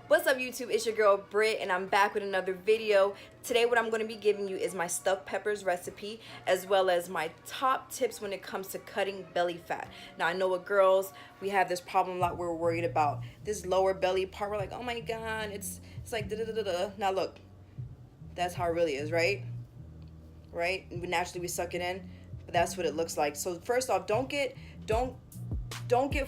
What's up YouTube, it's your girl Britt and I'm back with another video. Today what I'm going to be giving you is my stuffed peppers recipe as well as my top tips when it comes to cutting belly fat. Now I know with girls we have this problem a lot. We're worried about this lower belly part. We're like, oh my god, it's like da da da da. Now look, that's how it really is, right? Naturally we suck it in, but that's what it looks like. So first off, don't get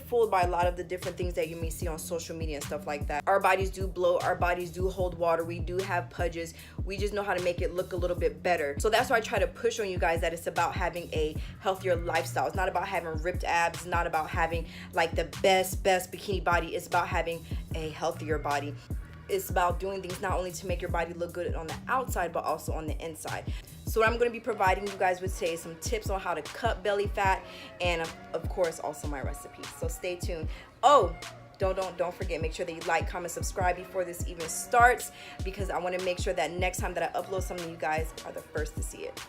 fooled by a lot of the different things that you may see on social media and stuff like that. Our bodies do bloat, our bodies do hold water, we do have pudges. We just know how to make it look a little bit better. So that's why I try to push on you guys that it's about having a healthier lifestyle. It's not about having ripped abs, it's not about having like the best bikini body. It's about having a healthier body. It's about doing things not only to make your body look good on the outside, but also on the inside. So what I'm going to be providing you guys with today is some tips on how to cut belly fat and of course also my recipes. So stay tuned. Oh, don't forget, make sure that you like, comment, subscribe before this even starts, because I want to make sure that next time that I upload something, you guys are the first to see it.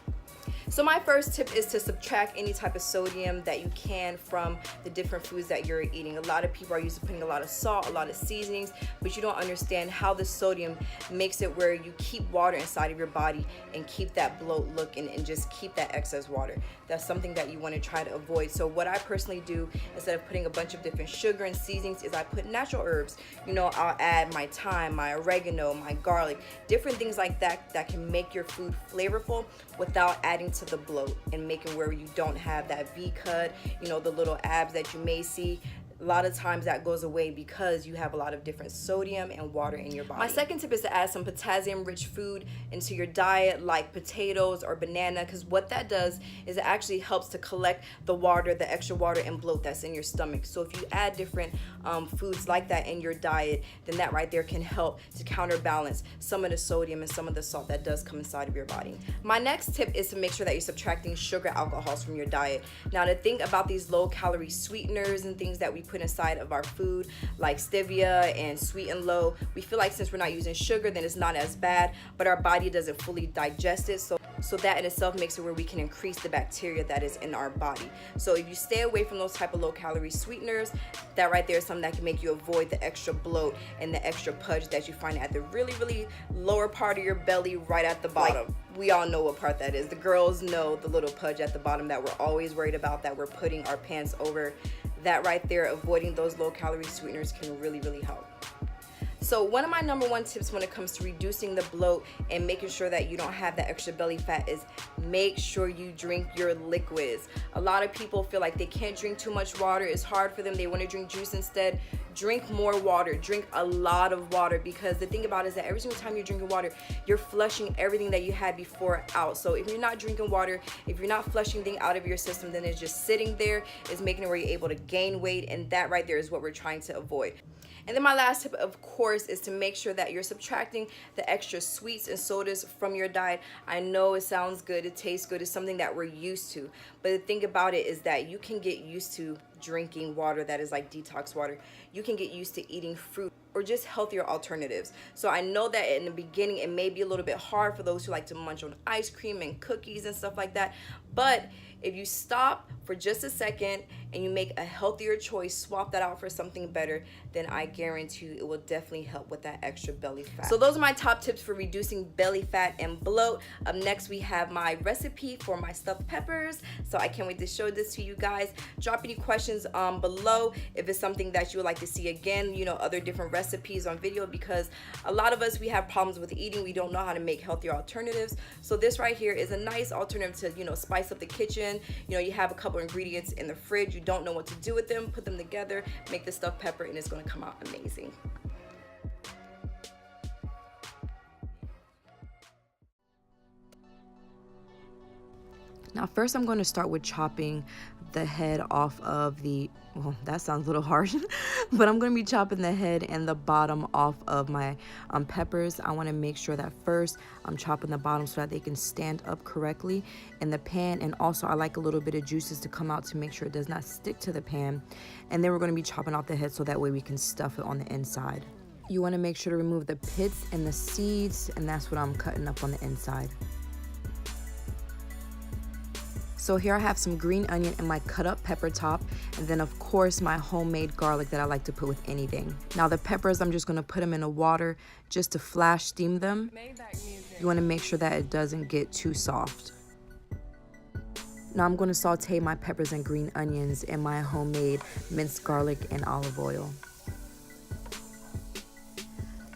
So my first tip is to subtract any type of sodium that you can from the different foods that you're eating. A lot of people are used to putting a lot of salt, a lot of seasonings, but you don't understand how the sodium makes it where you keep water inside of your body and keep that bloat look and just keep that excess water. That's something that you want to try to avoid. So what I personally do, instead of putting a bunch of different sugar and seasonings, is I put natural herbs. You know, I'll add my thyme, my oregano, my garlic, different things like that that can make your food flavorful without adding to the bloat and making where you don't have that V cut, you know, the little abs that you may see. A lot of times that goes away because you have a lot of different sodium and water in your body. My second tip is to add some potassium rich food into your diet, like potatoes or banana, because what that does is it actually helps to collect the water, the extra water and bloat that's in your stomach. So if you add different foods like that in your diet, then that right there can help to counterbalance some of the sodium and some of the salt that does come inside of your body. My next tip is to make sure that you're subtracting sugar alcohols from your diet. Now to think about these low calorie sweeteners and things that we put inside of our food, like stevia and sweet and low, we feel like since we're not using sugar, then it's not as bad, but our body doesn't fully digest it. So that in itself makes it where we can increase the bacteria that is in our body. So if you stay away from those type of low calorie sweeteners, that right there is something that can make you avoid the extra bloat and the extra pudge that you find at the really lower part of your belly, right at the bottom. Like, we all know what part that is. The girls know the little pudge at the bottom that we're always worried about, that we're putting our pants over. That right there, avoiding those low calorie sweeteners can really help. So one of my number one tips when it comes to reducing the bloat and making sure that you don't have that extra belly fat is make sure you drink your liquids. A lot of people feel like they can't drink too much water. It's hard for them. They want to drink juice instead. Drink more water. Drink a lot of water, because the thing about it is that every single time you're drinking water, you're flushing everything that you had before out. So if you're not drinking water, if you're not flushing things out of your system, then it's just sitting there. It's making it where you're able to gain weight, and that right there is what we're trying to avoid. And then my last tip, of course, is to make sure that you're subtracting the extra sweets and sodas from your diet. I know it sounds good, it tastes good, it's something that we're used to. But the thing about it is that you can get used to drinking water that is like detox water. You can get used to eating fruit or just healthier alternatives. So I know that in the beginning it may be a little bit hard for those who like to munch on ice cream and cookies and stuff like that. But if you stop for just a second and you make a healthier choice, swap that out for something better, then I guarantee you it will definitely help with that extra belly fat. So those are my top tips for reducing belly fat and bloat. Up next we have my recipe for my stuffed peppers. So I can't wait to show this to you guys. Drop any questions below if it's something that you would like to see again, you know, other different recipes on video, because a lot of us, we have problems with eating. We don't know how to make healthier alternatives. So this right here is a nice alternative to, you know, spice up the kitchen. You know, you have a couple ingredients in the fridge, you don't know what to do with them, put them together, make the stuffed pepper, and it's going to come out amazing. Now first I'm going to start with chopping the head off of the, well, that sounds a little harsh, but I'm going to be chopping the head and the bottom off of my peppers. I want to make sure that first I'm chopping the bottom so that they can stand up correctly in the pan, and also I like a little bit of juices to come out to make sure it does not stick to the pan. And then we're going to be chopping off the head so that way we can stuff it on the inside. You want to make sure to remove the pits and the seeds, and that's what I'm cutting up on the inside. So here I have some green onion and my cut up pepper top, and then of course my homemade garlic that I like to put with anything. Now the peppers, I'm just gonna put them in the water just to flash steam them. You wanna make sure that it doesn't get too soft. Now I'm gonna saute my peppers and green onions in my homemade minced garlic and olive oil.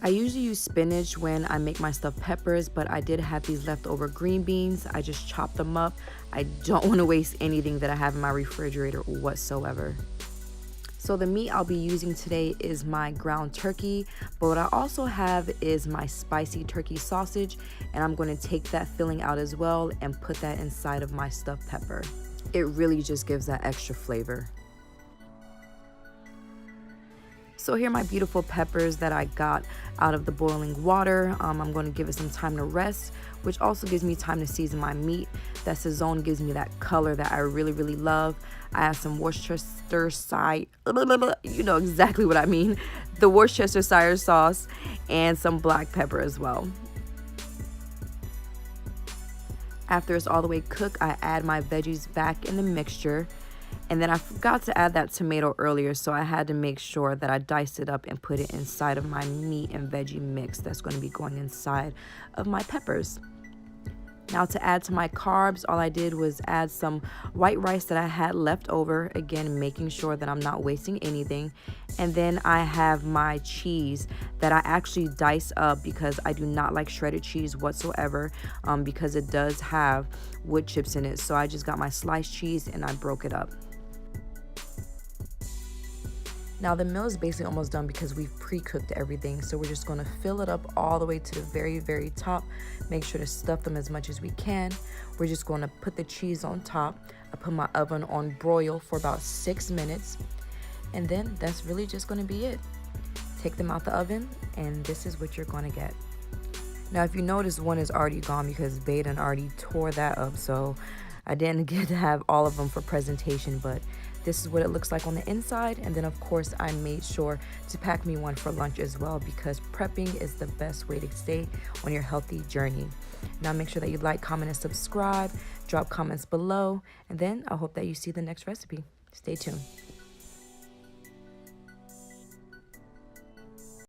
I usually use spinach when I make my stuffed peppers, but I did have these leftover green beans. I just chopped them up. I don't want to waste anything that I have in my refrigerator whatsoever. So the meat I'll be using today is my ground turkey, but what I also have is my spicy turkey sausage, and I'm going to take that filling out as well and put that inside of my stuffed pepper. It really just gives that extra flavor. So here are my beautiful peppers that I got out of the boiling water. I'm going to give it some time to rest, which also gives me time to season my meat. That Sazon gives me that color that I really love. I have some Worcestershire, you know exactly what I mean, the Worcestershire sauce, and some black pepper as well. After it's all the way cooked, I add my veggies back in the mixture. And then I forgot to add that tomato earlier, so I had to make sure that I diced it up and put it inside of my meat and veggie mix that's going to be going inside of my peppers. Now to add to my carbs, all I did was add some white rice that I had left over, again making sure that I'm not wasting anything. And then I have my cheese that I actually dice up because I do not like shredded cheese whatsoever, because it does have wood chips in it. So I just got my sliced cheese and I broke it up. Now the meal is basically almost done because we've pre-cooked everything. So we're just gonna fill it up all the way to the very top. Make sure to stuff them as much as we can. We're just gonna put the cheese on top. I put my oven on broil for about 6 minutes. And then that's really just gonna be it. Take them out the oven and this is what you're gonna get. Now if you notice, one is already gone because Baden already tore that up. So I didn't get to have all of them for presentation, but this is what it looks like on the inside. And then of course I made sure to pack me one for lunch as well, because prepping is the best way to stay on your healthy journey. Now make sure that you like, comment, and subscribe. Drop comments below. And then I hope that you see the next recipe. Stay tuned.